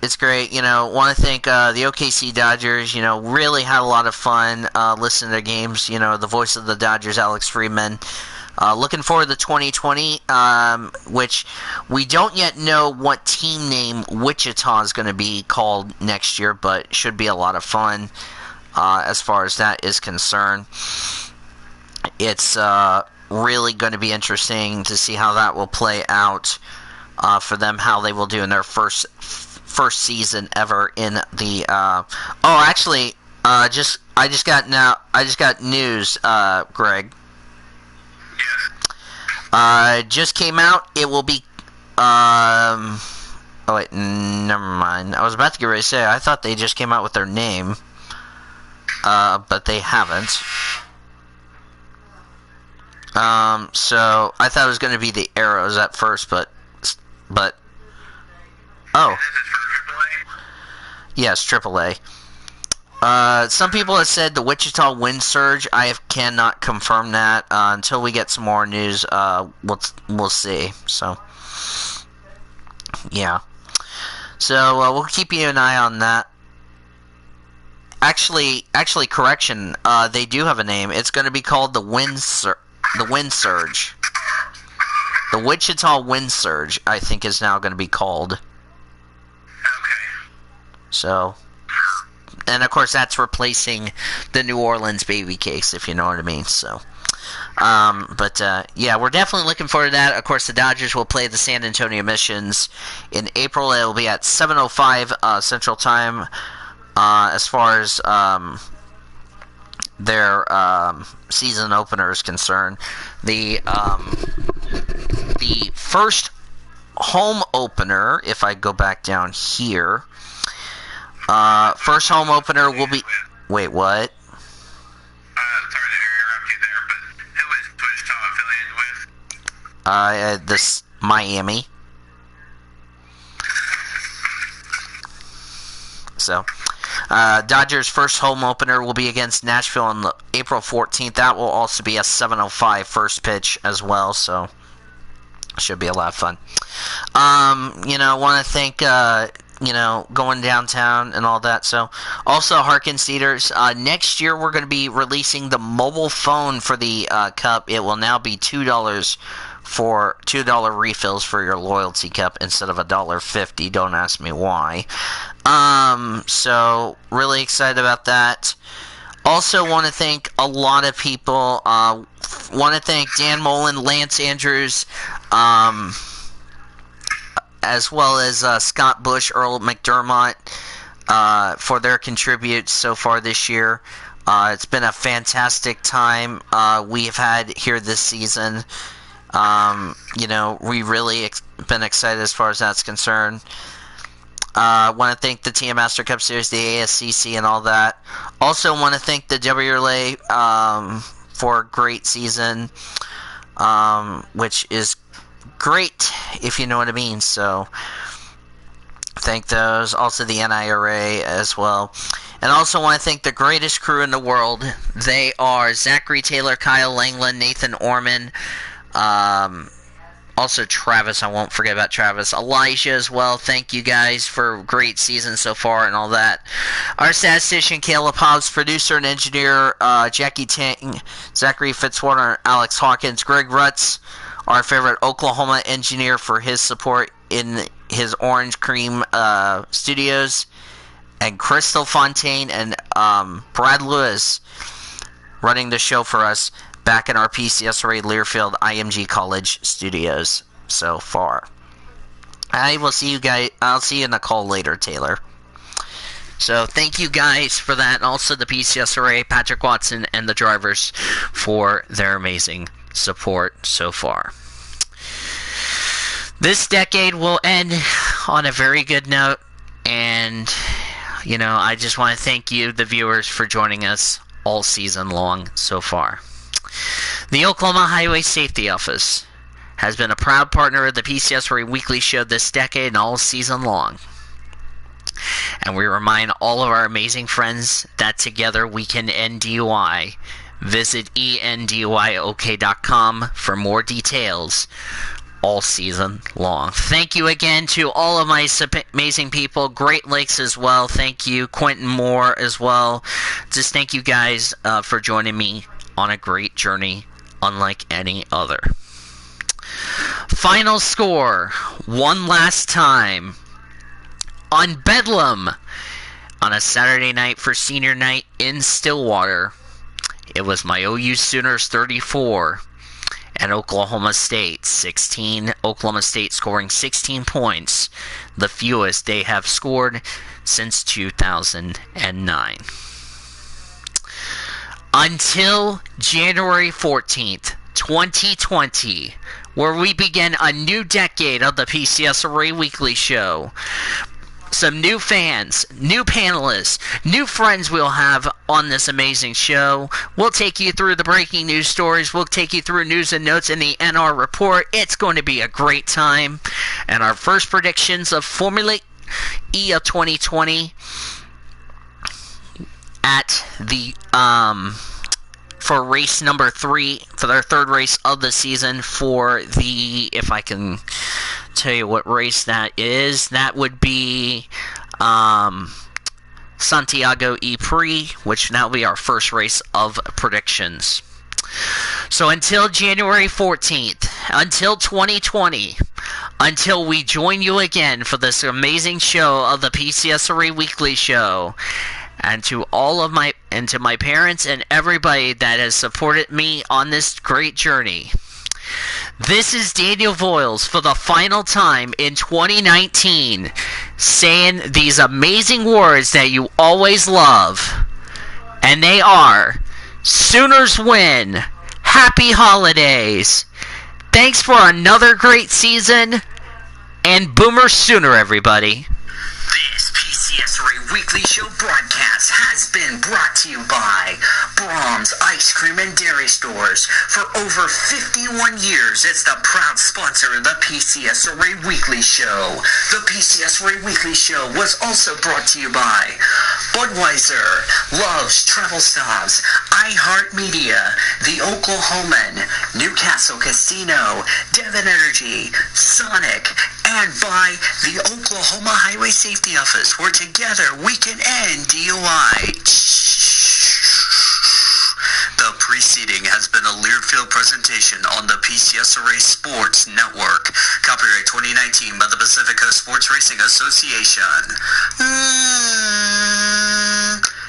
it's great. Want to thank the OKC Dodgers. Really had a lot of fun listening to games. The voice of the Dodgers, Alex Friedman, Looking forward to 2020, which we don't yet know what team name Wichita is going to be called next year, but should be a lot of fun as far as that is concerned. It's really going to be interesting to see how that will play out for them, how they will do in their first season ever in the. I just got news, Greg. Just came out. It will be. Oh wait, never mind. I was about to get ready to say. I thought they just came out with their name, but they haven't. So I thought it was going to be the Arrows at first, but oh, yes, AAA. Some people have said the Wichita Wind Surge. I cannot confirm that until we get some more news. We'll see. So, yeah. So we'll keep you an eye on that. Actually, correction. They do have a name. It's going to be called the Wind Surge. The Wichita Wind Surge, I think, is now going to be called. Okay. So. And, of course, that's replacing the New Orleans Baby Case, if you know what I mean. So, yeah, we're definitely looking forward to that. Of course, the Dodgers will play the San Antonio Missions in April. It will be at 7:05 Central Time. As far as their season opener is concerned, the first home opener, if I go back down here. First home opener will be... Wait, what? Sorry to interrupt you there, but who is Wichita affiliated with? This Miami. So, Dodgers' first home opener will be against Nashville on April 14th. That will also be a 7:05 first pitch as well, so should be a lot of fun. Want to thank... going downtown and all that. So, also, Harkins Theaters, next year we're going to be releasing the mobile phone for the cup. It will now be $2 for $2 refills for your loyalty cup instead of $1.50. Don't ask me why. So, really excited about that. Also want to thank a lot of people. Want to thank Dan Mullen, Lance Andrews, as well as Scott Bush, Earl McDermott, for their contributes so far this year. It's been a fantastic time we have had here this season. We really been excited as far as that's concerned. I want to thank the TM Master Cup Series, the ASCC, and all that. Also want to thank the WLA for a great season, which is great, if you know what I mean. So, thank those. Also, the NIRA as well. And also want to thank the greatest crew in the world. They are Zachary Taylor, Kyle Langland, Nathan Orman, also Travis. I won't forget about Travis. Elijah as well. Thank you guys for a great season so far and all that. Our statistician, Caleb Hobbs, producer and engineer, Jackie Tang, Zachary Fitzwater, Alex Hawkins, Greg Rutz, our favorite Oklahoma engineer for his support in his Orange Cream studios, and Crystal Fontaine and Brad Lewis running the show for us back in our PCSRA Learfield IMG College studios so far. I will see you guys. I'll see you in the call later, Taylor. So thank you guys for that, and also the PCSRA, Patrick Watson, and the drivers for their amazing support so far. This decade will end on a very good note, and I just want to thank you, the viewers, for joining us all season long so far. The Oklahoma Highway Safety Office has been a proud partner of the PCSRA Weekly Show this decade and all season long. And we remind all of our amazing friends that together we can end DUI. Visit enduyok.com for more details all season long. Thank you again to all of my amazing people. Great Lakes as well. Thank you. Quentin Moore as well. Just thank you guys for joining me on a great journey unlike any other. Final score, one last time, on Bedlam, on a Saturday night for senior night in Stillwater. It was my OU Sooners 34 and Oklahoma State 16. Oklahoma State scoring 16 points, the fewest they have scored since 2009. Until January 14th, 2020, where we begin a new decade of the PCSRA Weekly Show. Some new fans, new panelists, new friends we'll have on this amazing show. We'll take you through the breaking news stories. We'll take you through news and notes in the NR Report. It's going to be a great time. And our first predictions of Formula E of 2020 at the for race number 3, for their third race of the season, for the, if I can tell you what race that is, that would be Santiago E-Prix, which now will be our first race of predictions. So until January 14th, until 2020, until we join you again for this amazing show of the PCSRA Weekly Show, and to all of my, and to my parents and everybody that has supported me on this great journey, this is Daniel Voiles for the final time in 2019, saying these amazing words that you always love, and they are, Sooners win, happy holidays, thanks for another great season, and Boomer Sooner, everybody. This PCSRA Weekly Show broadcast has been brought to you by Brahms Ice Cream and Dairy Stores. For over 51 years, it's the proud sponsor of the PCSRA Weekly Show. The PCSRA Weekly Show was also brought to you by Budweiser, Love's Travel Stops, iHeartMedia, The Oklahoman, Newcastle Casino, Devon Energy, Sonic, and by the Oklahoma Highway Safety Office, where together we can end DUI. The preceding has been a Learfield presentation on the PCSRA Sports Network. Copyright 2019 by the Pacific Coast Sports Racing Association.